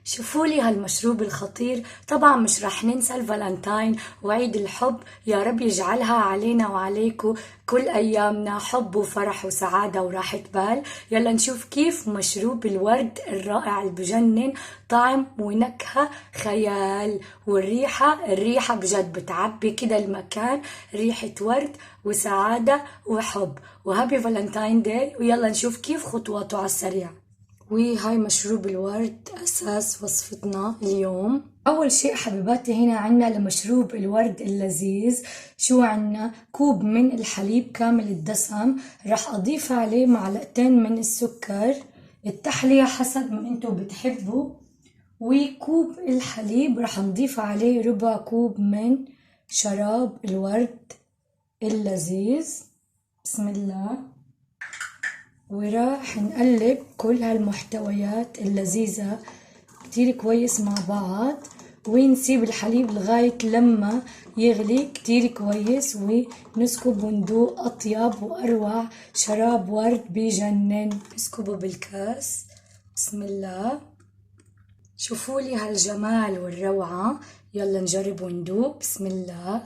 شوفوا لي هالمشروب الخطير. طبعا مش رح ننسى الفالنتاين وعيد الحب، يا رب يجعلها علينا وعليكم كل أيامنا حب وفرح وسعادة وراحة بال. يلا نشوف كيف مشروب الورد الرائع اللي بجنن، طعم ونكهة خيال، الريحة بجد بتعبي كده المكان، ريحة ورد وسعادة وحب. وهابي فالنتاين داي، ويلا نشوف كيف خطواته على السريع. وهاي مشروب الورد أساس وصفتنا اليوم. أول شيء حبيباتي هنا عنا لمشروب الورد اللذيذ شو عنا؟ كوب من الحليب كامل الدسم، رح أضيف عليه معلقتين من السكر، التحلية حسب ما انتو بتحبوا، وكوب الحليب رح نضيف عليه ربع كوب من شراب الورد اللذيذ. بسم الله. وراح نقلب كل هالمحتويات اللذيذة كتير كويس مع بعض، ونسيب الحليب لغاية لما يغلي كتير كويس، ونسكب وندوق أطيب وأروع شراب ورد بجنن. نسكبه بالكاس. بسم الله. شوفوا لي هالجمال والروعة. يلا نجرب وندوق. بسم الله.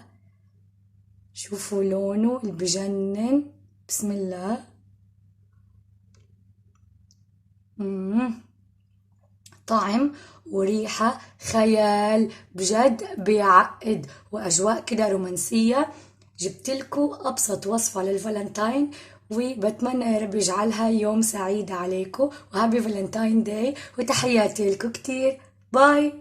شوفوا لونه اللي بجنن. بسم الله. طعم وريحة خيال بجد، بيعقد وأجواء كده رومانسية. جبتلكوا أبسط وصفة للفالنتاين، وبتمنى يا رب يجعلها يوم سعيد عليكم، وهابي فالنتاين داي، وتحياتي لكم كتير. باي.